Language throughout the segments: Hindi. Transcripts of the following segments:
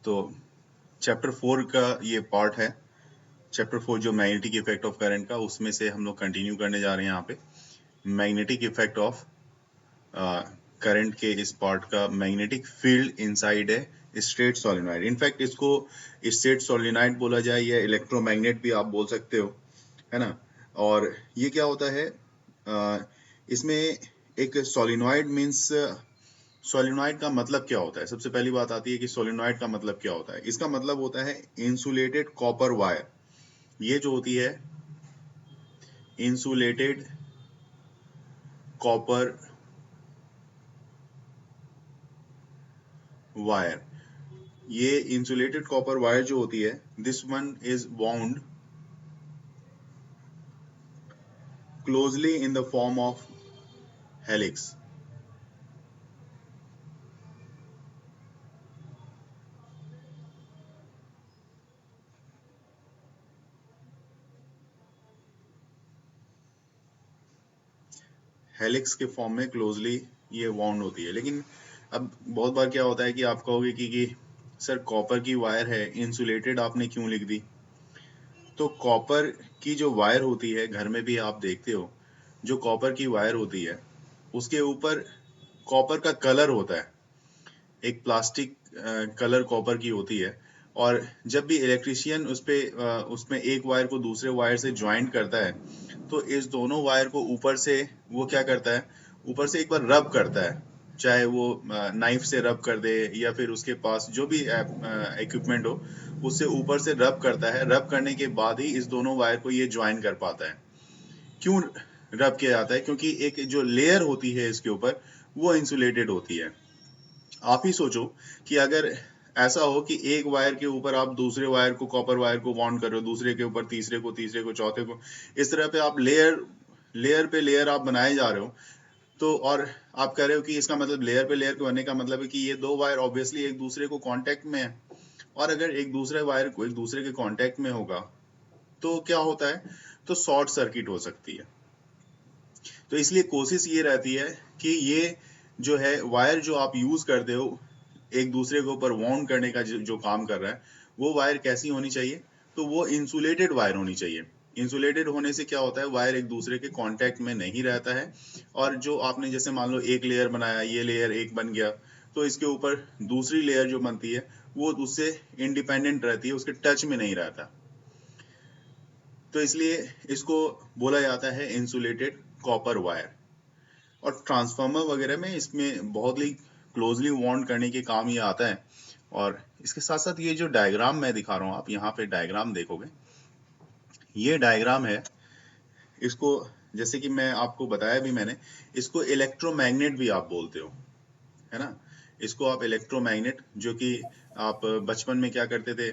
तो चैप्टर 4 का ये पार्ट है। चैप्टर 4 जो मैग्नेटिक इफेक्ट ऑफ करंट का, उसमें से हम लोग कंटिन्यू करने जा रहे हैं यहाँ पे। मैग्नेटिक इफेक्ट ऑफ करंट के इस पार्ट का, मैग्नेटिक फील्ड इनसाइड है स्ट्रेट सोलेनॉइड। इनफैक्ट इसको स्ट्रेट सोलेनॉइड बोला जाए या इलेक्ट्रोमैग्नेट भी आप बोल सकते हो, है ना। और ये क्या होता है, इसमें एक सोलेनॉइड मीन्स, सोलेनॉइड का मतलब क्या होता है। सबसे पहली बात आती है कि सोलेनॉइड का मतलब क्या होता है। इसका मतलब होता है इंसुलेटेड कॉपर वायर। ये जो होती है इंसुलेटेड कॉपर वायर, ये इंसुलेटेड कॉपर वायर जो होती है, this one is bound closely in the form of helix. Helix के फॉर्म में क्लोजली ये बाउंड होती है। लेकिन अब बहुत बार क्या होता है कि आप कहोगे कि सर कॉपर की वायर है, इंसुलेटेड आपने क्यों लिख दी। तो कॉपर की जो वायर होती है, घर में भी आप देखते हो, जो कॉपर की वायर होती है उसके ऊपर कॉपर का कलर होता है, एक प्लास्टिक कलर कॉपर की होती है। और जब भी इलेक्ट्रिशियन उसमें एक वायर को दूसरे वायर से ज्वाइंट करता है, तो इस दोनों वायर को ऊपर से वो क्या करता है, ऊपर से एक बार रब करता है। चाहे वो नाइफ से रब कर दे या फिर उसके पास जो भी इक्विपमेंट हो, उससे ऊपर से रब करता है। रब करने के बाद ही इस दोनों वायर को ये ज्वाइन कर पाता है। क्यों रब किया जाता है? क्योंकि एक जो लेयर होती है इसके ऊपर, वो इंसुलेटेड होती है। आप ही सोचो कि अगर ऐसा हो कि एक वायर के ऊपर आप दूसरे वायर को, कॉपर वायर को बॉन्ड कर रहे हो, दूसरे के ऊपर तीसरे को, तीसरे को चौथे को, इस तरह पे आप लेयर लेयर पे लेयर आप बनाए जा रहे हो। तो और आप कह रहे हो कि इसका मतलब लेयर पे लेयर बनने का मतलब है कि ये दो वायर ऑब्वियसली एक दूसरे को कांटेक्ट में है। और अगर एक दूसरे वायर को एक दूसरे के कांटेक्ट में होगा तो क्या होता है, तो शॉर्ट सर्किट हो सकती है। तो इसलिए कोशिश ये रहती है कि ये जो है वायर जो आप यूज करते हो एक दूसरे के ऊपर वाउंड करने का जो काम कर रहा है, वो वायर कैसी होनी चाहिए, तो वो इंसुलेटेड वायर होनी चाहिए। इंसुलेटेड होने से क्या होता है, वायर एक दूसरे के कांटेक्ट में नहीं रहता है। और जो आपने जैसे मान लो एक लेयर बनाया, ये लेयर एक बन गया, तो इसके ऊपर दूसरी लेयर जो बनती है वो उससे इंडिपेंडेंट रहती है, उसके टच में नहीं रहता। तो इसलिए इसको बोला जाता है इंसुलेटेड कॉपर वायर। और ट्रांसफार्मर वगैरह में इसमें बहुत ही क्लोजली वाउंड करने के काम ये आता है। और इसके साथ साथ ये जो डायग्राम मैं दिखा रहा हूँ, आप यहाँ पे डायग्राम देखोगे, ये डायग्राम है। इसको जैसे कि मैं आपको बताया भी मैंने, इसको इलेक्ट्रोमैग्नेट भी आप बोलते हो, है ना। इसको आप इलेक्ट्रोमैग्नेट, जो कि आप बचपन में क्या करते थे,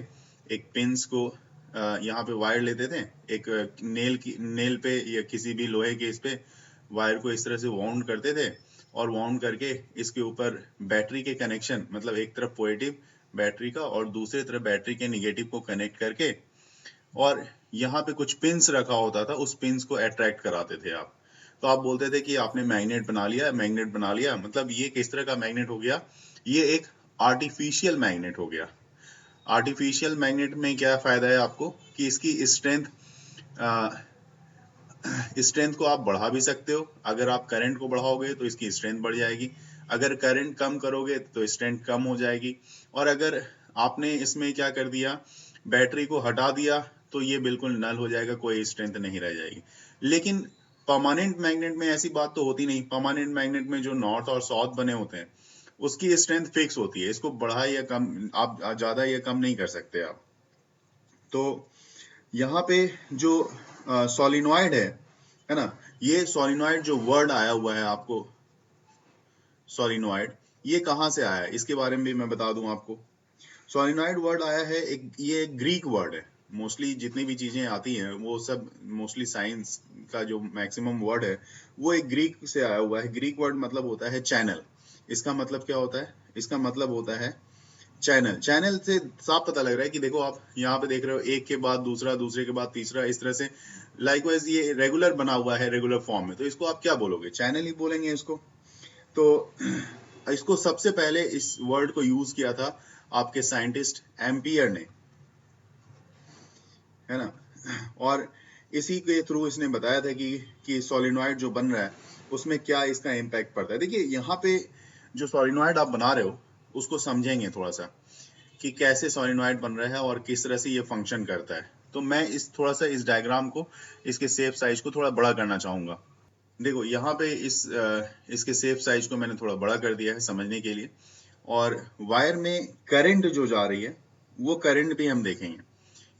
एक पिंस को यहाँ पे वायर लेते थे, एक नेल पे या किसी भी लोहे के इस पे वायर को इस तरह से वाउंड करते थे। और वाउंड करके इसके ऊपर बैटरी के कनेक्शन, मतलब एक तरफ पॉजिटिव बैटरी का और दूसरी तरफ बैटरी के निगेटिव को कनेक्ट करके, और यहाँ पे कुछ पिंस रखा होता था, उस पिंस को अट्रैक्ट कराते थे आप। तो आप बोलते थे कि आपने मैग्नेट बना लिया, मैग्नेट बना लिया। मतलब ये किस तरह का मैग्नेट हो गया, ये एक आर्टिफिशियल मैग्नेट हो गया। आर्टिफिशियल मैग्नेट में क्या फायदा है आपको, कि इसकी स्ट्रेंथ को आप बढ़ा भी सकते हो। अगर आप करंट को बढ़ाओगे तो इसकी स्ट्रेंथ बढ़ जाएगी, अगर करंट कम करोगे तो स्ट्रेंथ कम हो जाएगी। और अगर आपने इसमें क्या कर दिया, बैटरी को हटा दिया, तो ये बिल्कुल नल हो जाएगा, कोई स्ट्रेंथ नहीं रह जाएगी। लेकिन परमानेंट मैग्नेट में ऐसी बात तो होती नहीं। परमानेंट मैग्नेट में जो नॉर्थ और साउथ बने होते हैं, उसकी स्ट्रेंथ फिक्स होती है, इसको बढ़ा या कम आप ज्यादा या कम नहीं कर सकते आप। तो यहाँ पे जो सोलिनॉइड है ना, ये सोलिनॉइड जो वर्ड आया हुआ है आपको, सोलिनॉइड, ये कहाँ से आया है इसके बारे में भी मैं बता दूं आपको। सोलिनॉइड वर्ड आया है, ये एक ग्रीक वर्ड है। मोस्टली जितनी भी चीजें आती हैं वो सब, मोस्टली साइंस का जो मैक्सिमम वर्ड है, वो एक ग्रीक से आया हुआ है। ग्रीक वर्ड मतलब होता है चैनल। इसका मतलब क्या होता है, इसका मतलब होता है चैनल। चैनल से साफ पता लग रहा है कि देखो आप यहाँ पे देख रहे हो, एक के बाद दूसरा, दूसरे के बाद तीसरा, इस तरह से लाइकवाइज ये रेगुलर बना हुआ है, रेगुलर फॉर्म में। तो इसको आप क्या बोलोगे, चैनल ही बोलेंगे इसको। तो इसको सबसे पहले इस वर्ड को यूज किया था आपके साइंटिस्ट एम्पियर ने, है ना। और इसी के थ्रू इसने बताया था कि सोलिनॉइड जो बन रहा है उसमें क्या इसका इम्पैक्ट पड़ता है। देखिए यहाँ पे जो सोलिनॉइड आप बना रहे हो उसको समझेंगे थोड़ा सा कि कैसे सोलिनॉइड बन रहा है और किस तरह से ये फंक्शन करता है। तो मैं थोड़ा सा इस डायग्राम को, इसके शेप साइज को थोड़ा बड़ा करना चाहूंगा। देखो यहाँ पे इसके शेप साइज को मैंने थोड़ा बड़ा कर दिया है समझने के लिए। और वायर में करंट जो जा रही है वो करंट भी हम देखेंगे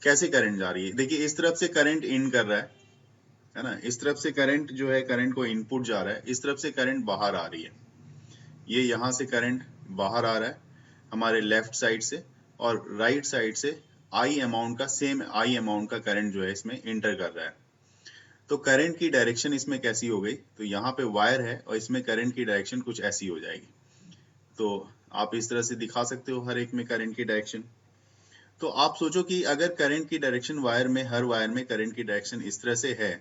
कैसे करंट जा रही है। देखिए इस तरफ से करंट इन कर रहा है ना, इस तरफ से करंट जो है करंट को इनपुट जा रहा है, इस तरफ से करंट बाहर आ रही है। ये यहाँ से करंट बाहर आ रहा है हमारे लेफ्ट साइड से, और राइट साइड से आई अमाउंट का, सेम आई अमाउंट का करंट जो है इसमें इंटर कर रहा है। तो करंट की डायरेक्शन इसमें कैसी हो गई, तो यहाँ पे वायर है और इसमें करंट की डायरेक्शन कुछ ऐसी हो जाएगी। तो आप इस तरह से दिखा सकते हो हर एक में करंट की डायरेक्शन। तो आप सोचो कि अगर करंट की डायरेक्शन वायर में, हर वायर में करंट की डायरेक्शन इस तरह से है,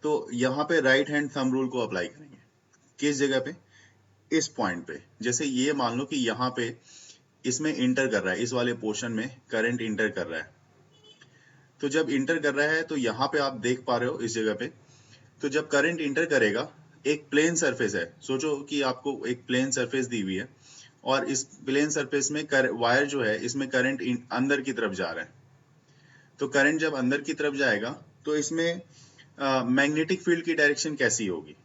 तो यहाँ पे राइट हैंड थंब रूल को अप्लाई करेंगे। किस जगह पे, इस पॉइंट पे। जैसे ये मान लो कि यहाँ पे इसमें इंटर कर रहा है, इस वाले पोर्शन में करंट इंटर कर रहा है। तो जब इंटर कर रहा है तो यहाँ पे आप देख पा रहे हो इस जगह पे, तो जब करंट इंटर करेगा, एक प्लेन सरफेस है, सोचो कि आपको एक प्लेन सरफेस दी हुई है और इस प्लेन सरफेस में वायर जो है इसमें करंट अंदर की तरफ जा रहा है। तो करंट जब अंदर की तरफ जाएगा तो इसमें मैग्नेटिक फील्ड की डायरेक्शन कैसी होगी।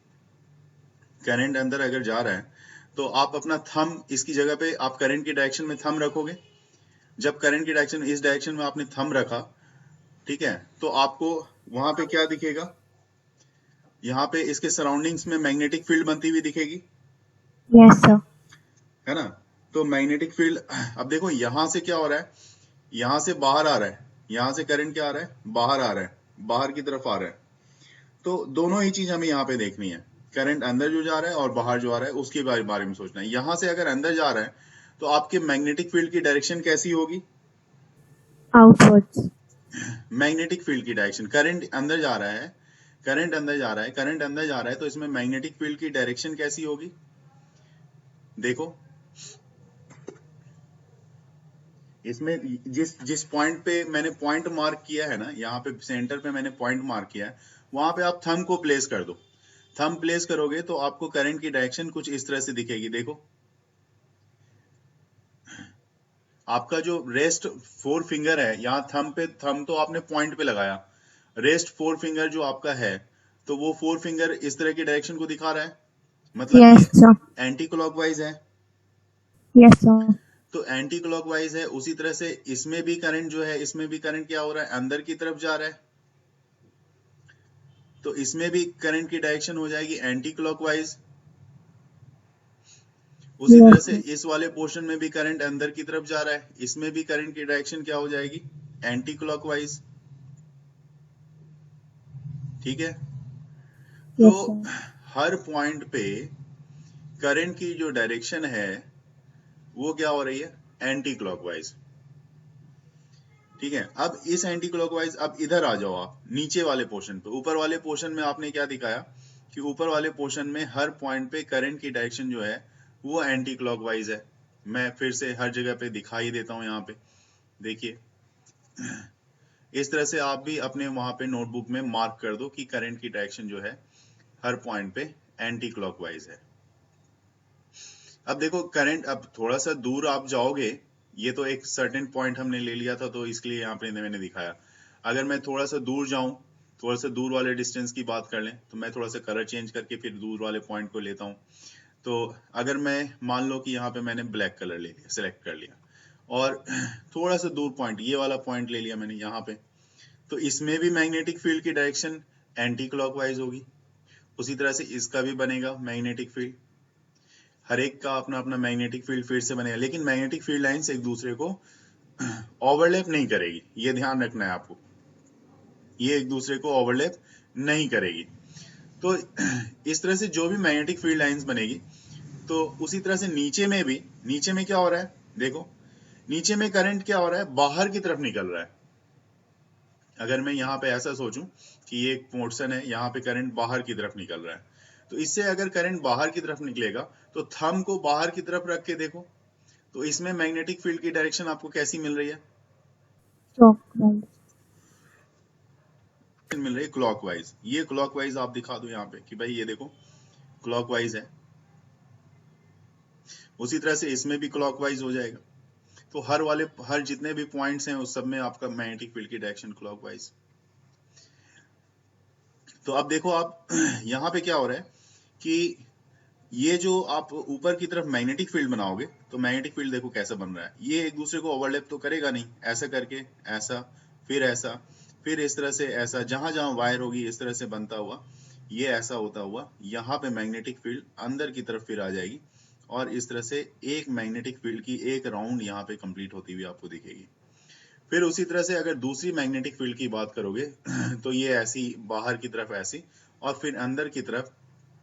करंट अंदर अगर जा रहा है तो आप अपना थंब इसकी जगह पे, आप करंट की डायरेक्शन में थंब रखोगे। जब करंट की डायरेक्शन, इस डायरेक्शन में आपने थंब रखा, ठीक है, तो आपको वहां पे क्या दिखेगा, यहाँ पे इसके सराउंडिंग्स में मैग्नेटिक फील्ड बनती हुई दिखेगी। Yes sir. है ना। तो मैग्नेटिक फील्ड, अब देखो यहां से क्या हो रहा है, यहां से बाहर आ रहा है, यहां से करंट क्या आ रहा है, बाहर आ रहा है, बाहर की तरफ आ रहा है। तो दोनों ही चीज हमें यहाँ पे देखनी है, करंट अंदर जो जा रहा है और बाहर जो आ रहा है उसके बारे में सोचना है। यहां से अगर अंदर जा रहा है तो आपके मैग्नेटिक फील्ड की डायरेक्शन कैसी होगी, आउटवर्ड्स। मैग्नेटिक फील्ड की डायरेक्शन। करंट अंदर जा रहा है, करंट अंदर जा रहा है, करंट अंदर जा रहा है, तो इसमें मैग्नेटिक फील्ड की डायरेक्शन कैसी होगी, देखो इसमें जिस जिस पॉइंट पे मैंने पॉइंट मार्क किया है ना, यहाँ पे सेंटर पे मैंने पॉइंट मार्क किया है, वहां पे आप थंब को प्लेस कर दो। थंब प्लेस करोगे तो आपको करंट की डायरेक्शन कुछ इस तरह से दिखेगी। देखो आपका जो रेस्ट फोर फिंगर है, यहाँ थंब पे, थंब तो आपने पॉइंट पे लगाया, रेस्ट फोर फिंगर जो आपका है, तो वो फोर फिंगर इस तरह की डायरेक्शन को दिखा रहा है, मतलब यस कि सर। एंटी क्लॉकवाइज है। Yes sir. तो एंटी क्लॉकवाइज है, उसी तरह से इसमें भी करंट जो है, इसमें भी करंट क्या हो रहा है, अंदर की तरफ जा रहा है। तो इसमें भी करंट की डायरेक्शन हो जाएगी एंटी क्लॉकवाइज। उसी तरह यस से सर। इस वाले पोर्शन में भी करंट अंदर की तरफ जा रहा है, इसमें भी करंट की डायरेक्शन क्या हो जाएगी, एंटी क्लॉकवाइज। ठीक है। तो यस सर। हर पॉइंट पे करंट की जो डायरेक्शन है वो क्या हो रही है, एंटी क्लॉकवाइज। ठीक है। अब इस एंटी क्लॉकवाइज, अब इधर आ जाओ आप नीचे वाले पोर्शन पे। ऊपर वाले पोर्शन में आपने क्या दिखाया कि ऊपर वाले पोर्शन में हर पॉइंट पे करंट की डायरेक्शन जो है वो एंटी क्लॉकवाइज है। मैं फिर से हर जगह पे दिखाई देता हूं। यहाँ पे देखिए इस तरह से आप भी अपने वहां पे नोटबुक में मार्क कर दो कि करंट की डायरेक्शन जो है हर पॉइंट पे एंटी क्लॉकवाइज है। अब देखो करंट, अब थोड़ा सा दूर आप जाओगे, ये तो एक सर्टेन पॉइंट हमने ले लिया था तो इसके लिए यहाँ पे मैंने दिखाया। अगर मैं थोड़ा सा दूर जाऊं, थोड़ा सा दूर वाले डिस्टेंस की बात कर लें, तो मैं थोड़ा सा कलर चेंज करके फिर दूर वाले पॉइंट को लेता हूं। तो अगर मैं मान लो कि यहाँ पे मैंने ब्लैक कलर ले लिया, सिलेक्ट कर लिया, और थोड़ा सा दूर पॉइंट, ये वाला पॉइंट ले लिया मैंने यहाँ पे, तो इसमें भी मैग्नेटिक फील्ड की डायरेक्शन एंटी क्लॉकवाइज होगी। उसी तरह से इसका भी बनेगा मैग्नेटिक फील्ड, हर एक का अपना अपना मैग्नेटिक फील्ड फिर से बनेगा, लेकिन मैग्नेटिक फील्ड लाइंस एक दूसरे को ओवरलैप नहीं करेगी, ये ध्यान रखना है आपको, ये एक दूसरे को ओवरलैप नहीं करेगी। तो इस तरह से जो भी मैग्नेटिक फील्ड लाइंस बनेगी, तो उसी तरह से नीचे में भी, नीचे में क्या हो रहा है, देखो नीचे में करंट क्या हो रहा है, बाहर की तरफ निकल रहा है। अगर मैं यहाँ पे ऐसा सोचूं कि ये एक पोर्शन है, यहाँ पे करंट बाहर की तरफ निकल रहा है, तो इससे अगर करंट बाहर की तरफ निकलेगा तो थंब को बाहर की तरफ रख के देखो, तो इसमें मैग्नेटिक फील्ड की डायरेक्शन आपको कैसी मिल रही है? Clockwise. मिल रही है क्लॉकवाइज। ये क्लॉकवाइज आप दिखा दो यहाँ पे कि भाई ये देखो क्लॉकवाइज है, उसी तरह से इसमें भी क्लॉकवाइज हो जाएगा। तो हर जितने भी पॉइंट्स हैं उस सब में आपका मैग्नेटिक फील्ड की डायरेक्शन क्लॉकवाइज। तो अब देखो आप यहाँ पे क्या हो रहा है कि ये जो आप ऊपर की तरफ मैग्नेटिक फील्ड बनाओगे तो मैग्नेटिक फील्ड देखो कैसा बन रहा है, ये एक दूसरे को ओवरलैप तो करेगा नहीं, ऐसा करके ऐसा, फिर इस तरह से ऐसा, जहां जहां वायर होगी इस तरह से बनता हुआ ये ऐसा होता हुआ यहाँ पे मैग्नेटिक फील्ड अंदर की तरफ फिर आ जाएगी और इस तरह से एक मैग्नेटिक फील्ड की एक राउंड यहाँ पे कंप्लीट होती हुई आपको दिखेगी। फिर उसी तरह से अगर दूसरी मैग्नेटिक फील्ड की बात करोगे तो ये ऐसी बाहर की तरफ ऐसी और फिर अंदर की तरफ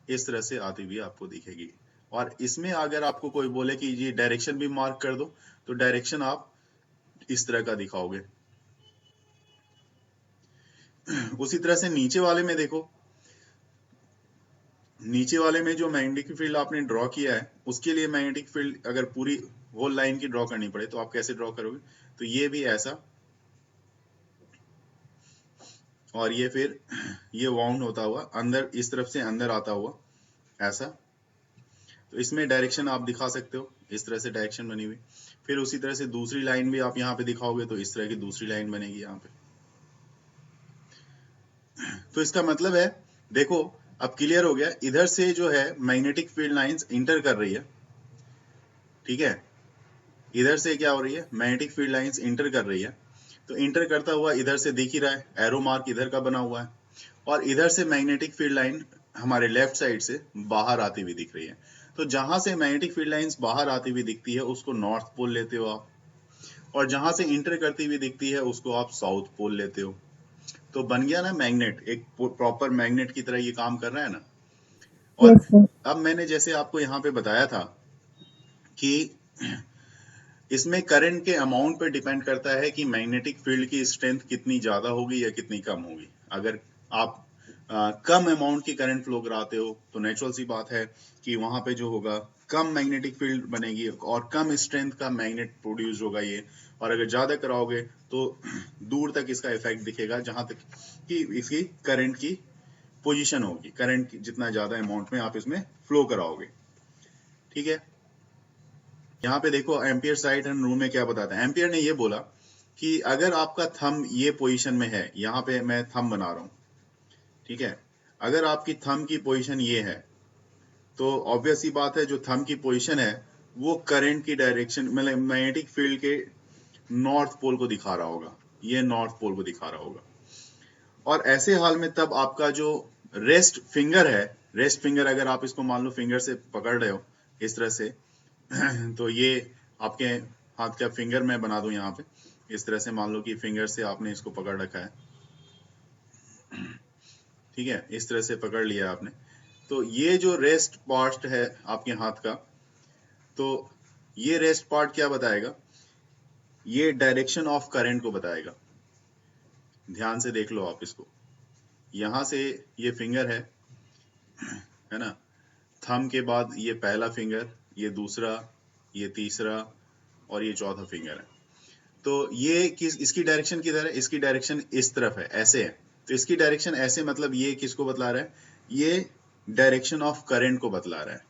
इस तरह से आती हुई आपको दिखेगी। और इसमें अगर आपको कोई बोले कि ये डायरेक्शन भी मार्क कर दो तो डायरेक्शन आप इस तरह का दिखाओगे। उसी तरह से नीचे वाले में देखो, नीचे वाले में जो मैग्नेटिक फील्ड आपने ड्रॉ किया है उसके लिए मैग्नेटिक फील्ड अगर पूरी होल लाइन की ड्रॉ करनी पड़े तो आप कैसे ड्रॉ करोगे? तो ये भी ऐसा और ये फिर ये वाउंड होता हुआ अंदर इस तरफ से अंदर आता हुआ ऐसा। तो इसमें डायरेक्शन आप दिखा सकते हो, इस तरह से डायरेक्शन बनी हुई। फिर उसी तरह से दूसरी लाइन भी आप यहाँ पे दिखाओगे तो इस तरह की दूसरी लाइन बनेगी यहाँ पे। तो इसका मतलब है देखो अब क्लियर हो गया, इधर से जो है मैग्नेटिक फील्ड लाइंस इंटर कर रही है, ठीक है, इधर से क्या हो रही है मैग्नेटिक फील्ड लाइंस इंटर कर रही है। तो इंटर करता हुआ इधर से दिख ही रहा है, एरो मार्क इधर का बना हुआ है और इधर से मैग्नेटिक फील्ड लाइन हमारे लेफ्ट साइड से बाहर आती हुई दिख रही है। तो जहां से मैग्नेटिक फील्ड लाइंस बाहर आती हुई दिखती है उसको नॉर्थ पोल लेते हो आप, और जहां से इंटर करती हुई दिखती है उसको आप साउथ पोल लेते हो। तो बन गया ना मैग्नेट, एक प्रॉपर मैग्नेट की तरह ये काम कर रहा है ना। और Yes, sir. अब मैंने जैसे आपको यहाँ पे बताया था कि इसमें करंट के अमाउंट पे डिपेंड करता है कि मैग्नेटिक फील्ड की स्ट्रेंथ कितनी ज्यादा होगी या कितनी कम होगी। अगर आप कम अमाउंट की करंट फ्लो कराते हो तो नेचुरल सी बात है कि वहां पे जो होगा कम मैग्नेटिक फील्ड बनेगी और कम स्ट्रेंथ का मैग्नेट प्रोड्यूस होगा ये। और अगर ज्यादा कराओगे तो दूर तक इसका इफेक्ट दिखेगा जहां तक कि इसकी करंट की पोजीशन होगी, करंट जितना ज्यादा अमाउंट में आप इसमें फ्लो कराओगे, ठीक है। यहाँ पे देखो एम्पियर साइड एंड रूल में क्या बताता है। एम्पियर ने ये बोला कि अगर आपका थंब ये पोजीशन में है, यहाँ पे मैं थंब बना रहा हूँ, ठीक है, अगर आपकी थंब की पोजीशन ये है तो ऑब्वियस ही बात है जो थंब की पोजीशन है वो करंट की डायरेक्शन मतलब मैग्नेटिक फील्ड के नॉर्थ पोल को दिखा रहा होगा, ये नॉर्थ पोल को दिखा रहा होगा। और ऐसे हाल में तब आपका जो रेस्ट फिंगर है, रेस्ट फिंगर अगर आप इसको मान लो फिंगर से पकड़ रहे हो इस तरह से तो ये आपके हाथ का फिंगर मैं बना दूं यहाँ पे, इस तरह से मान लो कि फिंगर से आपने इसको पकड़ रखा है, ठीक है, इस तरह से पकड़ लिया आपने। तो ये जो रेस्ट पार्ट है आपके हाथ का, तो ये रेस्ट पार्ट क्या बताएगा, ये डायरेक्शन ऑफ करंट को बताएगा। ध्यान से देख लो आप इसको, यहां से ये फिंगर है ना, थंब के बाद ये पहला फिंगर, ये दूसरा, ये तीसरा और ये चौथा फिंगर है। तो ये इसकी डायरेक्शन किधर है, इसकी डायरेक्शन इस तरफ है, ऐसे है। तो इसकी डायरेक्शन ऐसे मतलब ये किसको बतला रहा है, ये डायरेक्शन ऑफ करंट को बतला रहा है।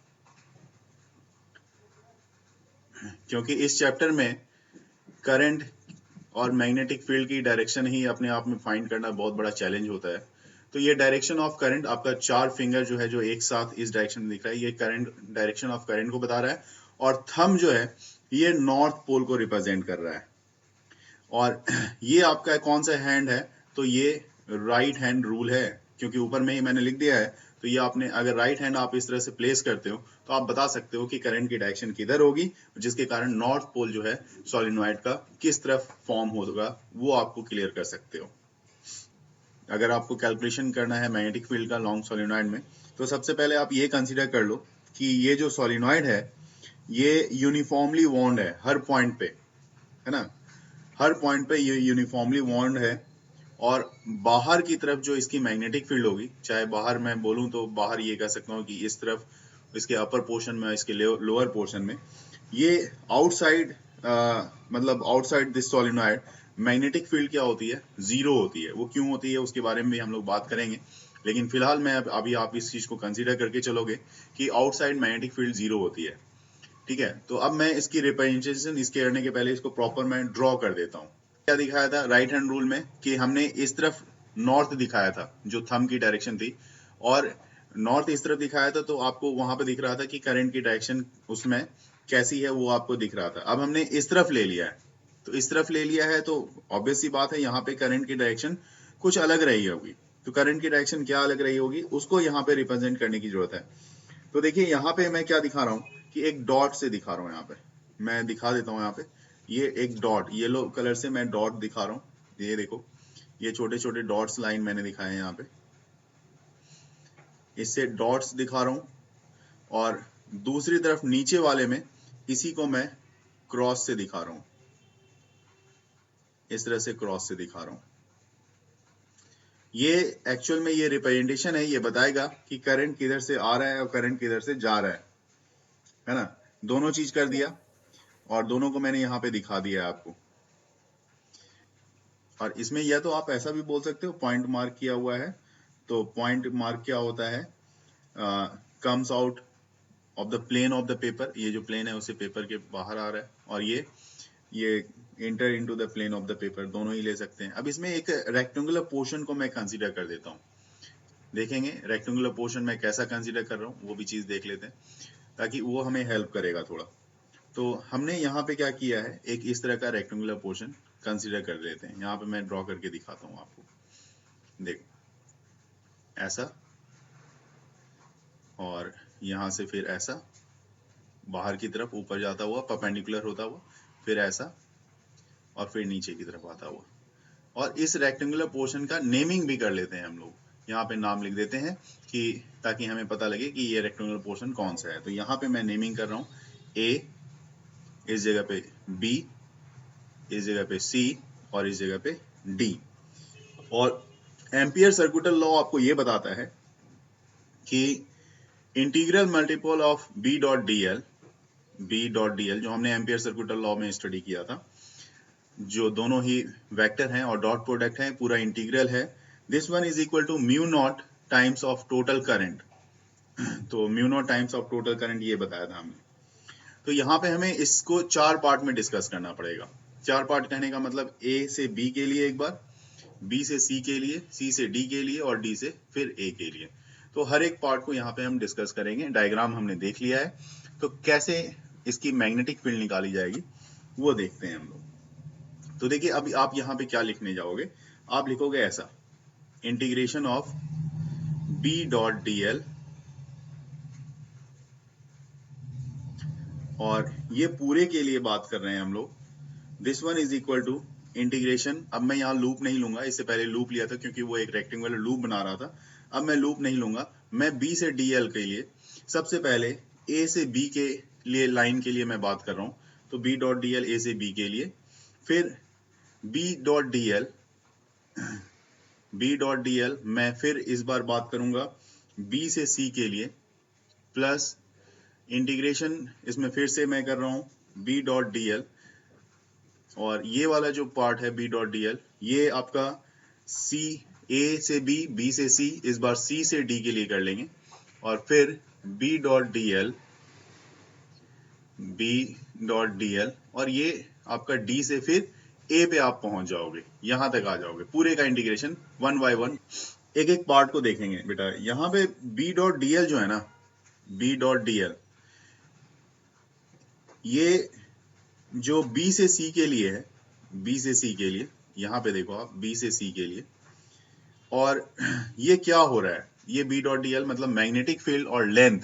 क्योंकि इस चैप्टर में करंट और मैग्नेटिक फील्ड की डायरेक्शन ही अपने आप में फाइंड करना बहुत बड़ा चैलेंज होता है। तो ये डायरेक्शन ऑफ करंट आपका चार फिंगर जो है जो एक साथ इस डायरेक्शन में दिख रहा है, ये करंट डायरेक्शन ऑफ करंट को बता रहा है। और थंब जो है ये नॉर्थ पोल को रिप्रेजेंट कर रहा है। और ये आपका कौन सा हैंड है, तो ये राइट हैंड रूल है, क्योंकि ऊपर में ही मैंने लिख दिया है। तो ये आपने अगर राइट हैंड आप इस तरह से प्लेस करते हो तो आप बता सकते हो कि करंट की डायरेक्शन किधर होगी, जिसके कारण नॉर्थ पोल जो है सोलेनॉइड का किस तरफ फॉर्म होगा वो आपको क्लियर कर सकते हो। अगर आपको कैलकुलेशन करना है मैग्नेटिक फील्ड का लॉन्ग सोलेनॉइड में, तो सबसे पहले आप ये कंसीडर कर लो कि ये जो सोलेनॉइड है ये यूनिफॉर्मली वॉन्ड है हर पॉइंट पे, है ना, हर पॉइंट पे ये यूनिफॉर्मली वॉन्ड है। और बाहर की तरफ जो इसकी मैग्नेटिक फील्ड होगी, चाहे बाहर मैं बोलूं तो बाहर ये कह सकता हूँ कि इस तरफ इसके अपर पोर्शन में, इसके लोअर पोर्शन में ये आउटसाइड मतलब outside this solenoid magnetic field क्या होती है, जीरो होती है। वो क्यों होती है उसके बारे में भी हम लोग बात करेंगे, लेकिन फिलहाल मैं अभी आप इस चीज को कंसीडर करके चलोगे कि आउटसाइड मैग्नेटिक फील्ड जीरो होती है। ठीक है, तो अब मैं इसकी रिप्रेजेंटेशन इसके करने के पहले इसको प्रॉपर मैं ड्रॉ कर देता हूँ। क्या दिखाया था राइट हैंड रूल में कि हमने इस तरफ नॉर्थ दिखाया था, जो थंब की डायरेक्शन थी, और नॉर्थ इस तरफ दिखाया था, तो आपको वहां पे दिख रहा था कि करंट की डायरेक्शन उसमें कैसी है वो आपको दिख रहा था। अब हमने इस तरफ ले लिया है, तो इस तरफ ले लिया है तो ऑब्वियस सी बात है यहाँ पे करंट की डायरेक्शन कुछ अलग रही होगी। तो करंट की डायरेक्शन क्या अलग रही होगी उसको यहाँ पे रिप्रेजेंट करने की जरूरत है। तो देखिए यहाँ पे मैं क्या दिखा रहा हूँ कि एक डॉट से दिखा रहा हूँ। यहाँ पे मैं दिखा देता हूँ, यहाँ पे ये एक डॉट येलो कलर से मैं डॉट दिखा रहा हूँ। ये देखो, ये छोटे छोटे डॉट्स लाइन मैंने दिखाए हैं यहाँ पे, इससे डॉट्स दिखा रहा हूँ। और दूसरी तरफ नीचे वाले में इसी को मैं क्रॉस से दिखा रहा हूँ, इस तरह से क्रॉस से दिखा रहा हूँ। ये एक्चुअल में ये रिप्रेजेंटेशन है, ये बताएगा कि करंट किधर से आ रहा है और करंट किधर से जा रहा है ना। दोनों चीज कर दिया और दोनों को मैंने यहाँ पे दिखा दिया है आपको। और इसमें या तो आप ऐसा भी बोल सकते हो पॉइंट मार्क किया हुआ है, तो पॉइंट मार्क क्या होता है, comes out of the plane of the paper, ये जो प्लेन है उसे पेपर के बाहर आ रहा है, और ये enter into the plane of the paper, दोनों ही ले सकते हैं। अब इसमें एक रेक्टेंगुलर पोर्शन को मैं कंसीडर कर देता हूँ, देखेंगे रेक्टेंगुलर पोर्शन मैं कैसा कंसीडर कर रहा हूँ, वो भी चीज देख लेते हैं ताकि वो हमें हेल्प करेगा थोड़ा। तो हमने यहाँ पे क्या किया है, एक इस तरह का रेक्टेंगुलर पोर्शन कंसीडर कर लेते हैं। यहाँ पे मैं ड्रॉ करके दिखाता हूँ आपको, देखो ऐसा, और यहाँ से फिर ऐसा बाहर की तरफ ऊपर जाता हुआ परपेंडिकुलर होता हुआ, फिर ऐसा, और फिर नीचे की तरफ आता हुआ। और इस रेक्टेंगुलर पोर्शन का नेमिंग भी कर लेते हैं हम लोग, यहाँ पे नाम लिख देते हैं कि ताकि हमें पता लगे कि ये रेक्टेंगुलर पोर्शन कौन सा है। तो यहाँ पे मैं नेमिंग कर रहा हूँ, ए इस जगह पे, बी इस जगह पे, सी और इस जगह पे डी। और एम्पियर सर्कुलर लॉ आपको ये बताता है कि integral multiple of B dot d l, B dot d l जो हमने एम्पियर सर्कुलर लॉ में स्टडी किया था, जो दोनों ही वेक्टर हैं और डॉट प्रोडक्ट है, पूरा इंटीग्रल है, this one is equal to mu naught times of total current. तो mu naught times of total current ये बताया था हमने। तो यहाँ पे हमें इसको चार पार्ट में डिस्कस करना पड़ेगा। चार पार्ट कहने का मतलब ए से बी के लिए एक बार, बी से सी के लिए, सी से डी के लिए और डी से फिर ए के लिए। तो हर एक पार्ट को यहाँ पे हम डिस्कस करेंगे। डायग्राम हमने देख लिया है, तो कैसे इसकी मैग्नेटिक फील्ड निकाली जाएगी वो देखते हैं हम लोग। तो देखिए अभी आप यहाँ पे क्या लिखने जाओगे, आप लिखोगे ऐसा, integration of B dot d l, और ये पूरे के लिए बात कर रहे हैं हम लोग, this one is equal to integration. अब मैं यहाँ लूप नहीं लूंगा, इससे पहले लूप लिया था क्योंकि वो एक रेक्टेंगुलर लूप बना रहा था। अब मैं लूप नहीं लूंगा, मैं बी से डी एल के लिए सबसे पहले ए से बी के लिए लाइन के लिए मैं बात कर रहा हूँ, तो B dot d l A से बी के लिए, फिर B dot d l, B dot d l मैं फिर इस बार बात करूंगा बी से सी के लिए, प्लस इंटीग्रेशन इसमें फिर से मैं कर रहा हूं बी डॉट डी एल, और ये वाला जो पार्ट है बी डॉट डी एल ये आपका सी, ए से बी, बी से सी, इस बार सी से डी के लिए कर लेंगे, और फिर B dot d l, B dot d l, और ये आपका डी से फिर ए पे आप पहुंच जाओगे, यहां तक आ जाओगे। पूरे का इंटीग्रेशन वन बाय वन एक एक पार्ट को देखेंगे बेटा। यहाँ पे बी डॉट डी एल जो है ना, बी डॉट डी एल ये जो बी से सी के लिए है, बी से सी के लिए, यहाँ पे देखो आप बी से सी के लिए, और ये क्या हो रहा है, ये बी डॉट डी एल मतलब मैग्नेटिक फील्ड और लेंथ,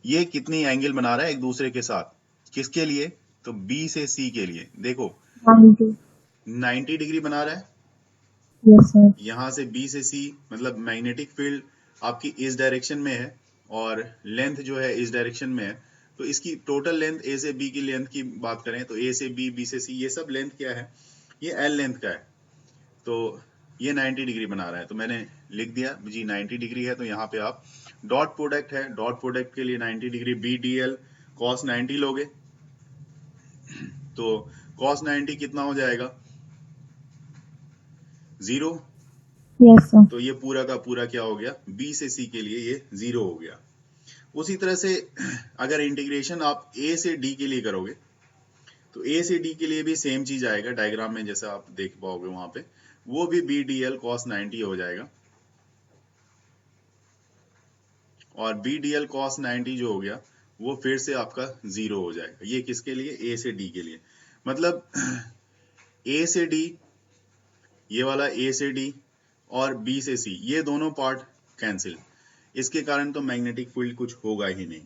ये कितनी एंगल बना रहा है एक दूसरे के साथ, किसके लिए, तो बी से सी के लिए। देखो 90. 90 डिग्री बना रहा है। Yes, sir. यहाँ से बी से सी मतलब मैग्नेटिक फील्ड आपकी इस डायरेक्शन में है और लेंथ जो है इस डायरेक्शन में है। तो इसकी टोटल लेंथ ए से बी की लेंथ की बात करें तो ए से बी, बी से सी, ये सब लेंथ क्या है, ये एल लेंथ का है। तो ये 90 डिग्री बना रहा है, तो मैंने लिख दिया जी 90 डिग्री है। तो यहाँ पे आप डॉट प्रोडक्ट है, डॉट प्रोडक्ट के लिए 90 degree B d l cos 90 लोगे, तो cos 90 कितना हो जाएगा, 0। Yes, sir. तो ये पूरा का पूरा क्या हो गया, B से C के लिए ये 0 हो गया। उसी तरह से अगर इंटीग्रेशन आप A से D के लिए करोगे तो A से D के लिए भी सेम चीज आएगा, डायग्राम में जैसा आप देख पाओगे वहां पे, वो भी BDL cos 90 हो जाएगा। और BDL cos 90 जो हो गया वो फिर से आपका 0 हो जाएगा। ये किसके लिए, A से D के लिए। मतलब A से D, ये वाला A से D और B से C, ये दोनों पार्ट कैंसिल। इसके कारण तो मैग्नेटिक फील्ड कुछ होगा ही नहीं।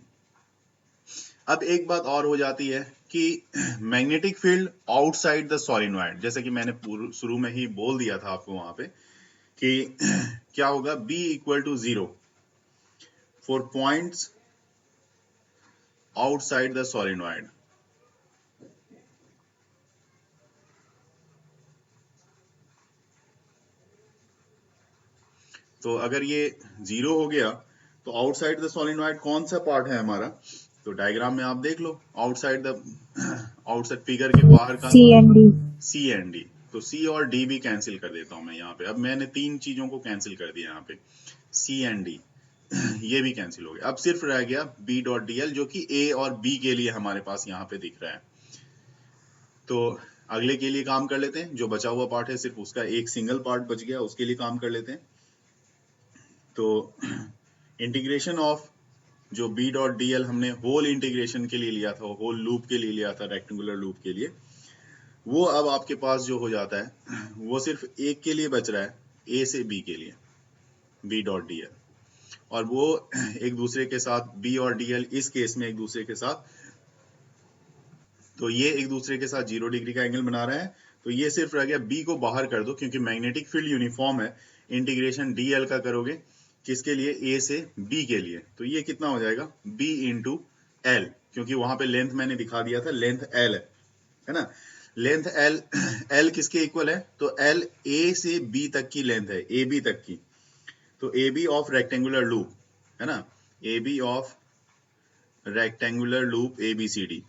अब एक बात और हो जाती है कि magnetic field outside the solenoid, जैसे कि मैंने शुरू में ही बोल दिया था आपको वहां पे कि क्या होगा, B equal to 0 for points outside the solenoid. तो अगर ये 0 हो गया तो आउटसाइड द सोलेनॉइड कौन सा पार्ट है हमारा, तो डायग्राम में आप देख लो, आउटसाइड फिगर के बाहर का C and D. C and D। तो C और D भी कैंसिल कर देता हूं मैं यहाँ पे। अब मैंने 3 चीजों को कैंसिल कर दिया यहाँ पे, C एंड D ये भी कैंसिल हो गया। अब सिर्फ रह गया B डॉट DL जो कि A और B के लिए हमारे पास यहाँ पे दिख रहा है। तो अगले के लिए काम कर लेते हैं, जो बचा हुआ पार्ट है सिर्फ उसका एक सिंगल पार्ट बच गया, उसके लिए काम कर लेते हैं। तो इंटीग्रेशन ऑफ जो B डॉट DL हमने होल इंटीग्रेशन के लिए लिया था, होल लूप के लिए लिया था, रेक्टेंगुलर लूप के लिए, वो अब आपके पास जो हो जाता है वो सिर्फ एक के लिए बच रहा है, A से B के लिए, B डॉट DL। और वो एक दूसरे के साथ B और DL इस केस में एक दूसरे के साथ, तो ये एक दूसरे के साथ 0 डिग्री का एंगल बना रहा है। तो ये सिर्फ रह गया, B को बाहर कर दो क्योंकि मैग्नेटिक फील्ड यूनिफॉर्म है। इंटीग्रेशन DL का करोगे किसके लिए, A से B के लिए, तो ये कितना हो जाएगा, B इंटू L, क्योंकि वहां पे लेंथ मैंने दिखा दिया था, लेंथ L है ना। लेंथ L किसके इक्वल है, तो L A से B तक की लेंथ है, AB तक की। तो AB ऑफ रेक्टेंगुलर लूप है ना, AB of rectangular loop ABCD।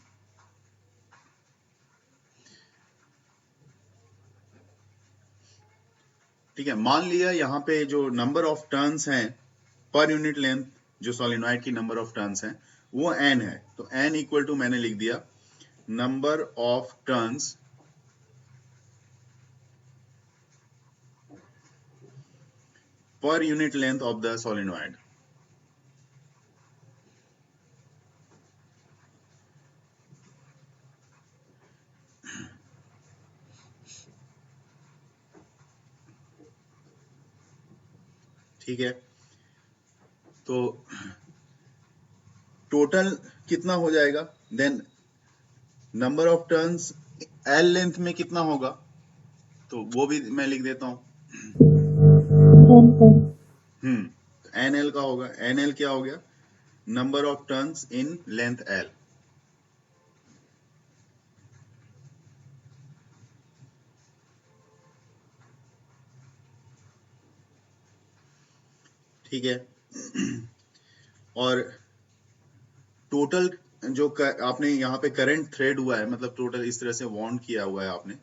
ठीक है, मान लिया यहाँ पे जो नंबर ऑफ टर्न्स हैं पर यूनिट लेंथ, जो सोलेनॉइड की नंबर ऑफ टर्न्स हैं वो n है। तो n इक्वल टू मैंने लिख दिया नंबर ऑफ टर्न्स पर unit length of the solenoid. ठीक है, तो टोटल कितना हो जाएगा, then number of turns L length में कितना होगा, तो वो भी मैं लिख देता हूं। NL का होगा, NL क्या हो गया, number of turns in length L। ठीक है, और टोटल जो आपने यहाँ पे करंट थ्रेड हुआ है, मतलब टोटल इस तरह से वाउंड किया हुआ है आपने,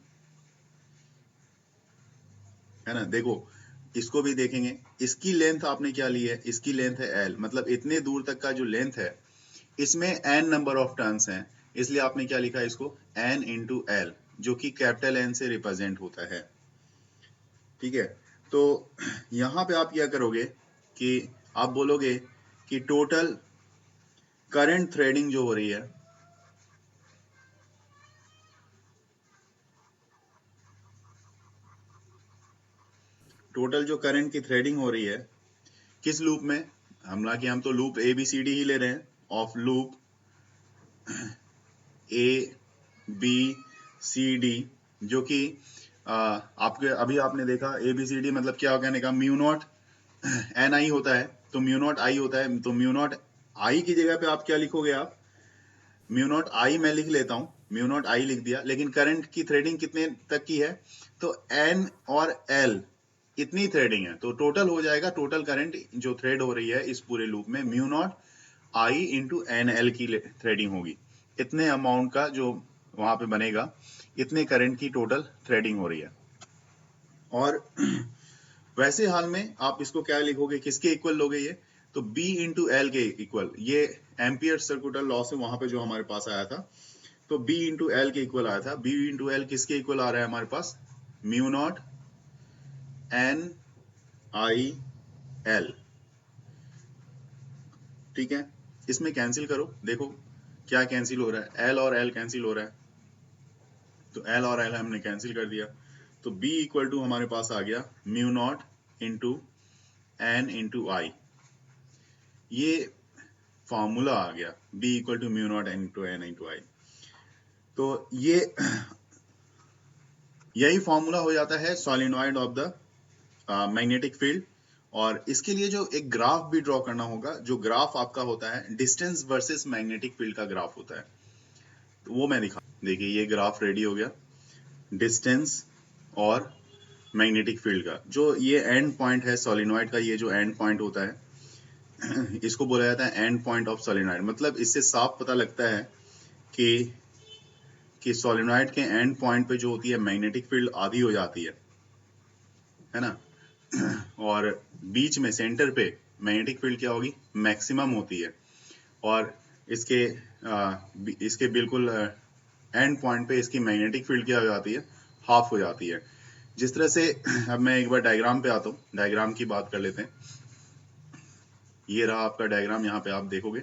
है ना। देखो इसको भी देखेंगे, इसकी लेंथ आपने क्या ली है, इसकी लेंथ है L, मतलब इतने दूर तक का जो लेंथ है इसमें n नंबर ऑफ टर्न्स हैं, इसलिए आपने क्या लिखा है इसको, n इंटू L, जो कि कैपिटल N से रिप्रेजेंट होता है। ठीक है, तो यहाँ पे आप क्या करोगे कि आप बोलोगे कि टोटल करंट थ्रेडिंग जो हो रही है, टोटल जो करंट की थ्रेडिंग हो रही है किस लूप में, हम तो लूप ABCD ही ले रहे हैं, ऑफ लूप ABCD, जो कि आपके अभी आपने देखा ABCD मतलब क्या कहने का, म्यू नॉट NI होता है, तो म्यू नॉट I होता है, तो म्यू नॉट I की जगह पे आप क्या लिखोगे, आप म्यू नॉट I मैं लिख लेता हूं, म्यू नॉट I लिख दिया, लेकिन करंट की थ्रेडिंग कितने तक की है, तो N और L इतनी थ्रेडिंग है, तो टोटल हो जाएगा, टोटल करंट जो थ्रेड हो रही है इस पूरे लूप में mu naught I into NL की थ्रेडिंग होगी, इतने अमाउंट का जो वहां पे बनेगा, इतने करंट की टोटल थ्रेडिंग हो रही है। और वैसे हाल में आप इसको क्या लिखोगे, किसके इक्वल लोगे ये, तो B इंटू एल के इक्वल, ये एम्पियर सर्कुलर लॉ से वहां पे जो हमारे पास आया था, तो B इंटू एल के इक्वल आया था। B इंटू एल किसके इक्वल आ रहा है हमारे पास, mu naught N I L. ठीक है, इसमें कैंसिल करो, देखो क्या कैंसिल हो रहा है, एल और एल कैंसिल हो रहा है, तो एल और एल हमने कैंसिल कर दिया, तो B इक्वल टू हमारे पास आ गया mu naught into N into I, ये फॉर्मूला आ गया, B equal to mu naught into N into I. तो ये यही फॉर्मूला हो जाता है solenoid of the magnetic field. और इसके लिए जो एक ग्राफ भी ड्रॉ करना होगा, जो ग्राफ आपका होता है डिस्टेंस वर्सेस मैग्नेटिक फील्ड का ग्राफ होता है, तो वो मैं दिखा, देखिए ये ग्राफ रेडी हो गया, डिस्टेंस और मैग्नेटिक फील्ड का, जो ये एंड पॉइंट है सोलिनॉइड का, ये जो एंड पॉइंट होता है इसको बोला जाता है एंड पॉइंट ऑफ सोलिनॉइड। मतलब इससे साफ पता लगता है कि सोलिनॉइड के एंड पॉइंट पे जो होती है मैग्नेटिक फील्ड आधी हो जाती है ना, और बीच में सेंटर पे मैग्नेटिक फील्ड क्या होगी, मैक्सिमम होती है, और इसके बिल्कुल एंड पॉइंट पे इसकी मैग्नेटिक फील्ड क्या हो जाती है, हाफ हो जाती है। जिस तरह से अब मैं एक बार डायग्राम पे आता हूँ, डायग्राम की बात कर लेते हैं। ये रहा आपका डायग्राम, यहाँ पे आप देखोगे,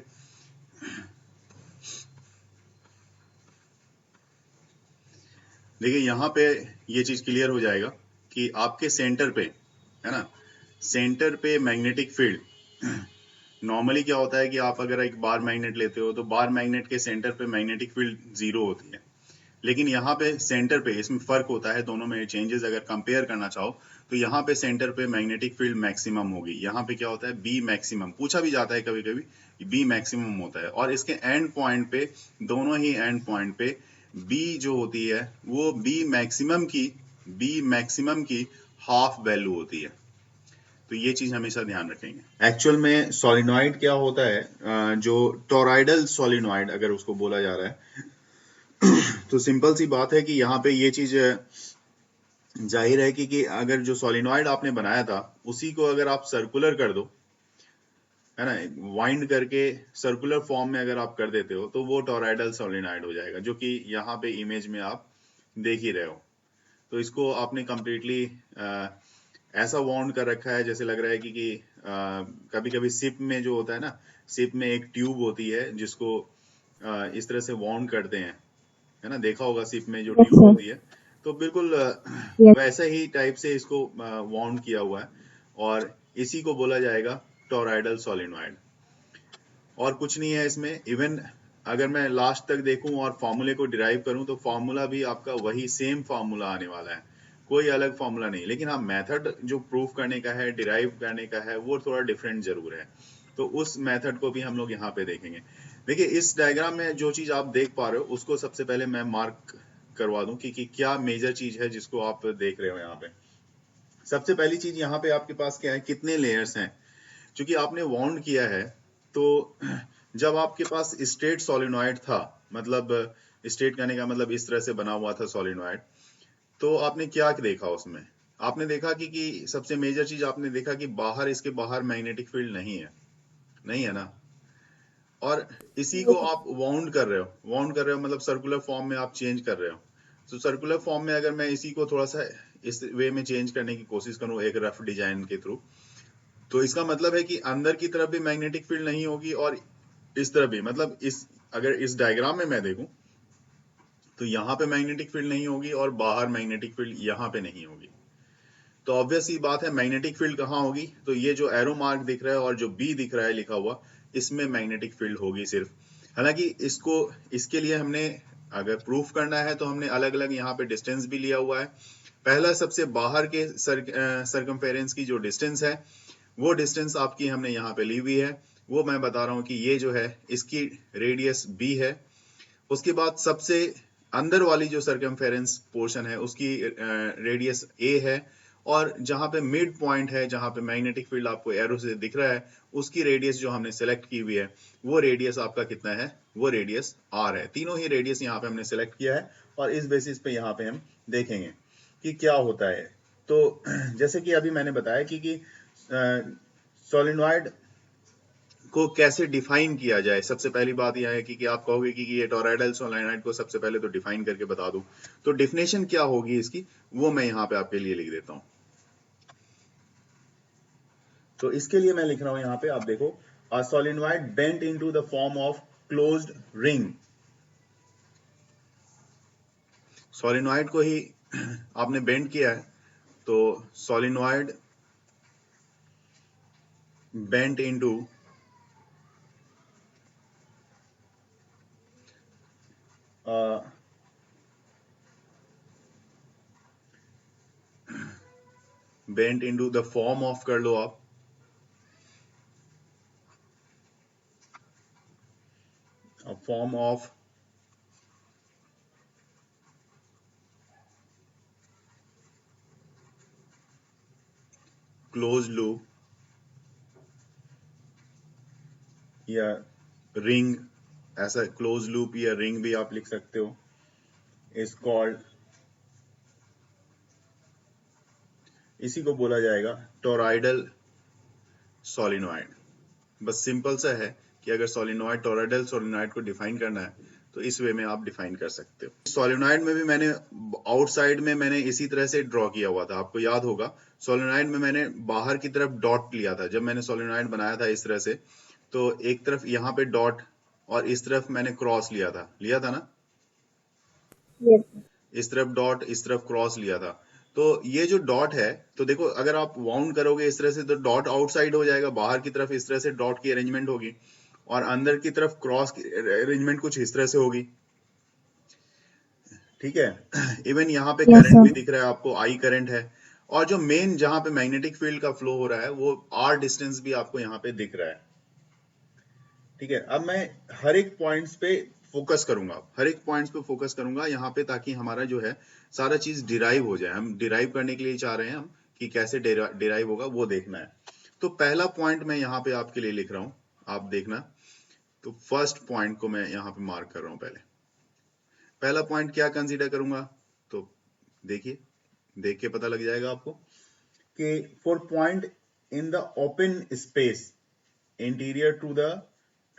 देखिए यहाँ पे ये चीज क्लियर हो जाएगा कि आपके सेंटर पे, है ना, सेंटर पे मैग्नेटिक फील्ड, नॉर्मली क्या होता है कि आप अगर एक बार मैग्नेट लेते हो तो बार मैग्नेट के सेंटर पे मैग्नेटिक फील्ड 0 होती है, लेकिन यहाँ पे सेंटर पे इसमें फर्क होता है, दोनों में चेंजेस अगर कंपेयर करना चाहो तो यहाँ पे सेंटर पे मैग्नेटिक फील्ड मैक्सिमम होगी, यहाँ पे क्या होता है बी मैक्सिमम, पूछा भी जाता है कभी कभी, बी मैक्सिमम होता है। और इसके एंड पॉइंट पे, दोनों ही एंड पॉइंट पे बी जो होती है वो बी मैक्सिमम की हाफ वैल्यू होती है, तो ये चीज हमेशा ध्यान रखेंगे। एक्चुअल में सोलिनॉइड क्या होता है, जो टोरॉइडल सोलिनॉइड अगर उसको बोला जा रहा है, तो सिंपल सी बात है कि यहाँ पे ये चीज जाहिर है कि अगर जो सोलिनॉइड आपने बनाया था उसी को अगर आप सर्कुलर कर दो, है ना, वाइंड करके सर्कुलर फॉर्म में अगर आप कर देते हो तो वो टोरॉइडल सोलिनॉइड हो जाएगा, जो कि यहाँ पे इमेज में आप देख ही रहे हो। तो इसको आपने कंप्लीटली ऐसा वाउंड कर रखा है, जैसे लग रहा है कि कभी कभी सिप में जो होता है ना, सिप में एक ट्यूब होती है जिसको इस तरह से वाउंड करते हैं, है ना, देखा होगा सिप में जो Yes, ट्यूब sir. होती है, तो बिल्कुल Yes. वैसा ही टाइप से इसको वाउंड किया हुआ है, और इसी को बोला जाएगा टोरॉइडल सोलिनॉइड। और कुछ नहीं है इसमें, इवन अगर मैं लास्ट तक देखूं और फॉर्मूले को डिराइव करूं तो फॉर्मूला भी आपका वही सेम फॉर्मूला आने वाला है, कोई अलग फॉर्मूला नहीं, लेकिन हाँ मेथड जो प्रूफ करने का है, डिराइव करने का है, वो थोड़ा डिफरेंट जरूर है, तो उस मेथड को भी हम लोग यहाँ पे देखेंगे। देखिए इस डायग्राम में जो चीज आप देख पा रहे हो उसको सबसे पहले मैं मार्क करवा दूं कि क्या मेजर चीज है जिसको आप देख रहे हो यहाँ पे। सबसे पहली चीज यहाँ पे आपके पास क्या है, कितने लेयर्स हैं, क्योंकि आपने वाउंड किया है, तो जब आपके पास स्ट्रेट सोलिनॉइड था, मतलब स्ट्रेट करने का मतलब इस तरह से बना हुआ था सोलिनॉइड, तो आपने क्या देखा उसमें, आपने देखा कि सबसे मेजर चीज आपने देखा कि बाहर, इसके बाहर मैग्नेटिक फील्ड नहीं है, नहीं है ना, और इसी को आप वाउंड कर रहे हो, वाउंड कर रहे हो मतलब सर्कुलर फॉर्म में आप चेंज कर रहे हो। तो सर्कुलर फॉर्म में अगर मैं इसी को थोड़ा सा इस वे में चेंज करने की कोशिश करूं एक रफ डिजाइन के थ्रू, तो इसका मतलब है कि अंदर की तरफ भी मैग्नेटिक फील्ड नहीं होगी और इस तरफ भी, मतलब इस, अगर इस डायग्राम में मैं देखूं तो यहाँ पे मैग्नेटिक फील्ड नहीं होगी और बाहर मैग्नेटिक फील्ड यहाँ पे नहीं होगी, तो ऑब्वियस ही बात है मैग्नेटिक फील्ड कहाँ होगी, तो ये जो एरो मार्क दिख रहा है और जो बी दिख रहा है लिखा हुआ, इसमें मैग्नेटिक फील्ड होगी सिर्फ। हालांकि इसको, इसके लिए हमने अगर प्रूफ करना है तो हमने अलग अलग यहाँ पे डिस्टेंस भी लिया हुआ है। पहला सबसे बाहर के सरकमफेरेंस की जो डिस्टेंस है वो डिस्टेंस आपकी हमने यहाँ पे ली हुई है, वो मैं बता रहा हूँ कि ये जो है इसकी रेडियस बी है। उसके बाद सबसे अंदर वाली जो सरकमफेरेंस पोर्शन है उसकी रेडियस ए है, और जहां पे मिड पॉइंट है, जहां पे मैग्नेटिक फील्ड आपको एरो से दिख रहा है, उसकी रेडियस जो हमने सेलेक्ट की हुई है, वो रेडियस आपका कितना है, वो रेडियस आर है। तीनों ही रेडियस यहाँ पे हमने सेलेक्ट किया है और इस बेसिस पे यहाँ पे हम देखेंगे कि क्या होता है। तो जैसे कि अभी मैंने बताया कि सोलेनॉइड को कैसे डिफाइन किया जाए। सबसे पहली बात यह है कि आप कहोगे कि ये टोरॉइडल सोलेनॉइड को सबसे पहले तो डिफाइन करके बता दूं, तो डिफिनेशन क्या होगी इसकी, वो मैं यहाँ पे आपके लिए लिख देता हूं। तो इसके लिए मैं लिख रहा हूं यहाँ पे, आप देखो, a solenoid bent into the form of closed ring. Solenoid को ही आपने बेंड किया है, तो solenoid bent into bent into the form of, कर लो आप, a form of closed loop या रिंग, ऐसा क्लोज लूप या रिंग भी आप लिख सकते हो, इज कॉल्ड, इसी को बोला जाएगा टोरॉइडल सोलेनॉइड। बस सिंपल सा है कि अगर सोलेनॉइड, टोरॉइडल सोलेनॉइड को डिफाइन करना है तो इस वे में आप डिफाइन कर सकते हो। सोलेनॉइड में भी मैंने आउटसाइड में मैंने इसी तरह से ड्रॉ किया हुआ था, आपको याद होगा। सोलेनॉइड में मैंने बाहर की तरफ डॉट लिया था, जब मैंने सोलेनॉइड बनाया था इस तरह से, तो एक तरफ यहाँ पे डॉट और इस तरफ मैंने क्रॉस लिया था ना, Yes, sir. इस तरफ डॉट, इस तरफ क्रॉस लिया था। तो ये जो डॉट है, तो देखो अगर आप वाउंड करोगे इस तरह से तो डॉट आउटसाइड हो जाएगा, बाहर की तरफ इस तरह से डॉट की अरेंजमेंट होगी और अंदर की तरफ क्रॉस की अरेंजमेंट कुछ इस तरह से होगी। ठीक है। इवन यहाँ पे Yes, करंट sir. भी दिख रहा है आपको, आई करंट है, और जो मेन जहां पे मैग्नेटिक फील्ड का फ्लो हो रहा है वो आर डिस्टेंस भी आपको यहाँ पे दिख रहा है। ठीक है, अब मैं हर एक पॉइंट्स पे फोकस करूंगा, हर एक पॉइंट्स पे फोकस करूंगा यहाँ पे, ताकि हमारा जो है सारा चीज डिराइव हो जाए। हम डिराइव करने के लिए चाह रहे हैं हम कि कैसे डिराइव होगा वो देखना है। तो पहला पॉइंट मैं यहाँ पे आपके लिए लिख रहा हूँ, आप देखना। तो फर्स्ट पॉइंट को मैं यहाँ पे मार्क कर रहा हूँ। पहला पॉइंट क्या कंसीडर करूंगा, तो देखिए, देख के पता लग जाएगा आपको कि for point in the open space interior to the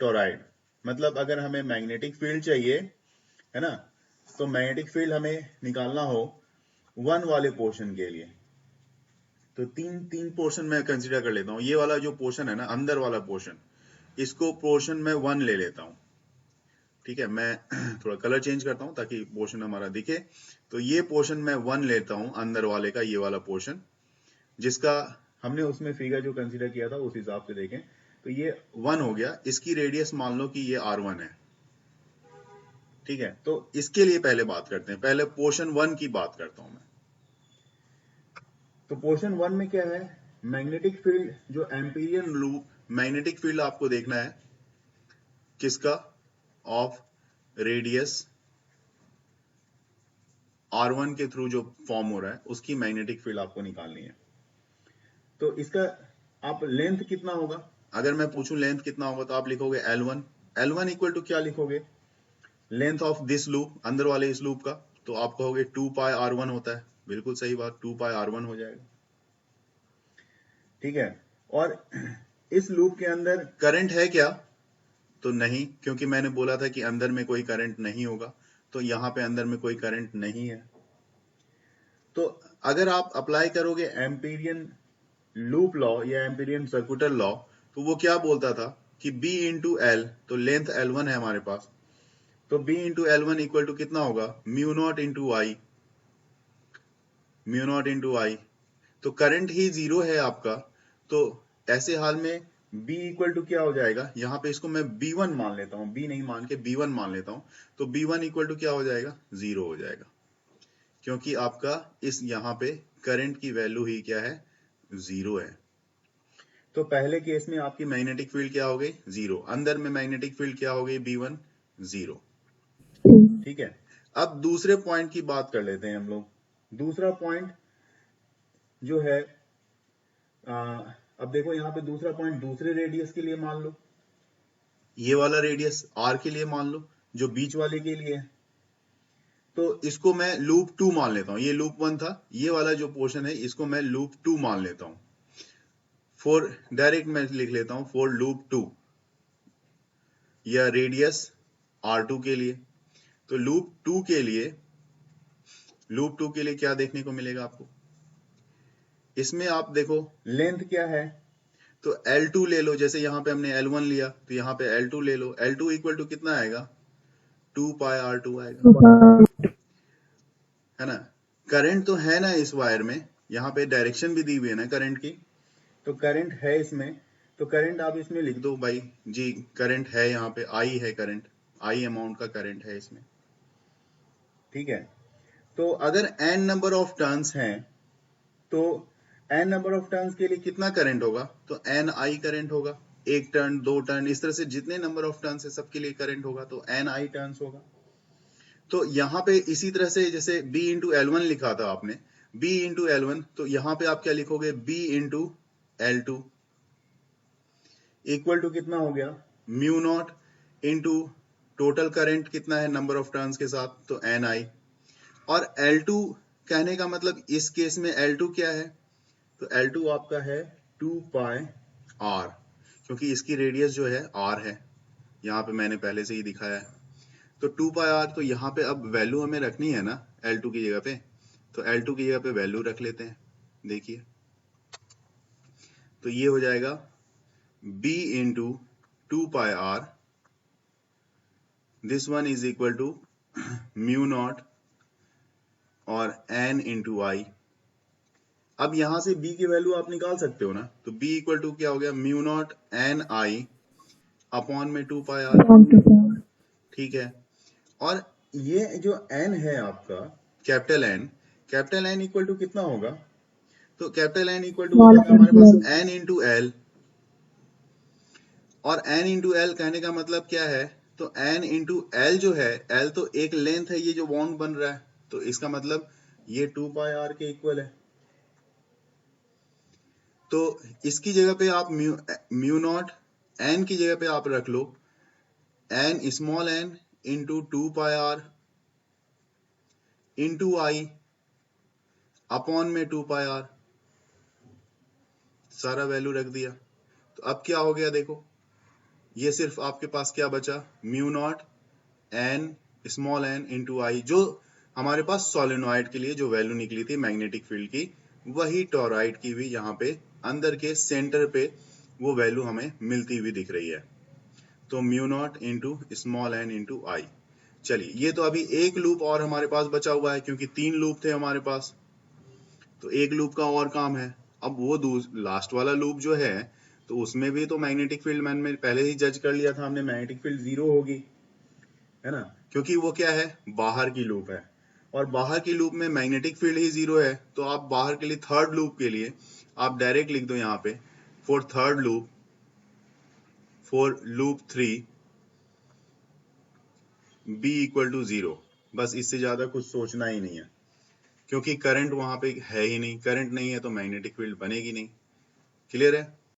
toroid, मतलब अगर हमें मैग्नेटिक फील्ड चाहिए, है ना, तो मैग्नेटिक फील्ड हमें निकालना हो वन वाले पोर्शन के लिए, तो तीन तीन पोर्शन मैं कंसीडर कर लेता हूँ। ये वाला जो पोर्शन है ना, अंदर वाला पोर्शन, इसको पोर्शन में वन ले लेता हूँ। ठीक है, मैं थोड़ा कलर चेंज करता हूँ ताकि पोर्शन हमारा दिखे। तो ये पोर्शन मैं वन लेता हूँ, अंदर वाले का ये वाला पोर्शन, जिसका हमने उसमें फिगर जो कंसीडर किया था उस हिसाब से देखें तो ये वन हो गया। इसकी रेडियस मान लो कि ये R1 है। ठीक है, तो इसके लिए पहले बात करते हैं, पहले पोर्शन वन की बात करता हूं मैं। तो पोर्शन वन में क्या है, मैग्नेटिक फील्ड, जो एम्पीरियन लूप मैग्नेटिक फील्ड आपको देखना है, किसका, ऑफ रेडियस R1 के थ्रू जो फॉर्म हो रहा है उसकी मैग्नेटिक फील्ड आपको निकालनी है। तो इसका आप लेंथ कितना होगा, अगर मैं पूछूं लेंथ कितना होगा, तो आप लिखोगे L1। L1 इक्वल टू क्या लिखोगे, लेंथ ऑफ दिस लूप, अंदर वाले इस लूप का, तो आप कहोगे 2 पाई R1 होता है। बिल्कुल सही बात, 2 पाई R1 हो जाएगा। ठीक है, और इस लूप के अंदर करंट है क्या, तो नहीं, क्योंकि मैंने बोला था कि अंदर में कोई करंट नहीं होगा, तो यहां पे अंदर में कोई करंट नहीं है। तो अगर आप अप्लाई करोगे एम्पीरियन लूप लॉ या एम्पीरियन सर्कुलर लॉ, तो वो क्या बोलता था कि B इंटू एल, तो लेंथ L1 है हमारे पास, तो B into L1 equal to कितना होगा, mu naught into I, mu naught into I. तो करंट ही जीरो है आपका, तो ऐसे हाल में B इक्वल टू क्या हो जाएगा, यहां पे इसको मैं B1 मान लेता हूं, B नहीं मान के B1 मान लेता हूं, तो B1 इक्वल टू क्या हो जाएगा, जीरो हो जाएगा, क्योंकि आपका इस यहां पे करंट की वैल्यू ही क्या है, जीरो है। तो पहले केस में आपकी मैग्नेटिक फील्ड क्या हो गई, जीरो, अंदर में मैग्नेटिक फील्ड क्या हो गई, B1 जीरो। ठीक है, अब दूसरे पॉइंट की बात कर लेते हैं हम लोग। दूसरा पॉइंट जो है अब देखो यहाँ पे दूसरा पॉइंट दूसरे रेडियस के लिए मान लो, ये वाला रेडियस आर के लिए मान लो जो बीच वाले के लिए है, तो इसको मैं लूप 2 मान लेता हूं। ये लूप 1 था, ये वाला जो पोर्शन है इसको मैं लूप 2 मान लेता हूं। फॉर डायरेक्ट मैं लिख लेता हूं फॉर लूप 2 या रेडियस R2 के लिए। तो लूप 2 के लिए क्या देखने को मिलेगा आपको, इसमें आप देखो लेंथ क्या है, तो L2 ले लो, जैसे यहां पे हमने L1 लिया तो यहां पे L2 ले लो। L2 इक्वल टू कितना आएगा, 2 पाई R2 आएगा, है ना। करंट तो है ना इस वायर में, यहाँ पे डायरेक्शन भी दी हुई है ना करंट की, तो करंट है इसमें, तो करंट आप इसमें लिख दो भाई जी, करंट है यहाँ पे आई है, करंट आई अमाउंट का करंट है इसमें, ठीक है। तो अगर n नंबर ऑफ टर्न्स हैं तो n नंबर ऑफ टर्न्स के लिए कितना करंट होगा, तो n आई करंट होगा, एक टर्न दो टर्न इस तरह से जितने नंबर ऑफ टर्न्स है सबके लिए करंट होगा, तो n आई टर्न्स होगा। तो यहाँ पे इसी तरह से जैसे b इंटू L1 लिखा था आपने, b इंटू L1, तो यहाँ पे आप क्या लिखोगे, b into L2 equal to कितना हो गया, mu naught into total current कितना है नंबर ऑफ टर्न्स के साथ, तो एन आई। और L2 कहने का मतलब इस केस में L2 क्या है, तो L2 आपका है 2 पाई R, क्योंकि इसकी रेडियस जो है R है, यहाँ पे मैंने पहले से ही दिखाया है। तो 2 पाई R, तो यहाँ पे अब वैल्यू हमें रखनी है ना L2 की जगह पे, तो L2 की जगह पे वैल्यू रख लेते हैं, देखिए तो ये हो जाएगा B into 2 pi R, this one is equal to mu nought और n इंटू आई। अब यहां से b की वैल्यू आप निकाल सकते हो ना, तो b इक्वल टू क्या हो गया, म्यू नॉट एन आई अपॉन में 2 पाई r, ठीक है। और ये जो n है आपका कैपिटल N इक्वल टू कितना होगा, तो कैपिटल N इक्वल टू हमारे पास n इंटू एल, और n इंटू एल कहने का मतलब क्या है, तो n इंटू एल जो है, l तो एक लेंथ है, ये जो बॉन्ड बन रहा है, तो इसका मतलब ये 2 पाई r के इक्वल है। तो इसकी जगह पे आप म्यू नॉट n की जगह पे आप रख लो n small n into 2 pi r into आई अपॉन में 2 पाई r, सारा वैल्यू रख दिया। तो अब क्या हो गया देखो, ये सिर्फ आपके पास क्या बचा, mu naught n small n into I, जो हमारे पास सोलेनॉइड के लिए जो वैल्यू निकली थी मैग्नेटिक फील्ड की, वही टॉरॉइड की भी यहाँ पे अंदर के सेंटर पे वो वैल्यू हमें मिलती हुई दिख रही है। तो mu naught into small n into I. चलिए, ये तो अभी एक लूप और हमारे पास बचा हुआ है, क्योंकि 3 लूप थे हमारे पास, तो एक लूप का और काम है। अब वो लास्ट वाला लूप जो है, तो उसमें भी तो मैग्नेटिक फील्ड मैंने पहले ही जज कर लिया था हमने, मैग्नेटिक फील्ड 0 होगी, है ना, क्योंकि वो क्या है, बाहर की लूप है, और बाहर की लूप में मैग्नेटिक फील्ड ही 0 है। तो आप बाहर के लिए थर्ड लूप के लिए आप डायरेक्ट लिख दो यहाँ पे, for third loop, for loop 3 b equal to 0, बस इससे ज्यादा कुछ सोचना ही नहीं है, क्योंकि करंट वहां पे है ही नहीं, करंट नहीं है तो मैग्नेटिक फील्ड बनेगी नहीं। क्लियर है।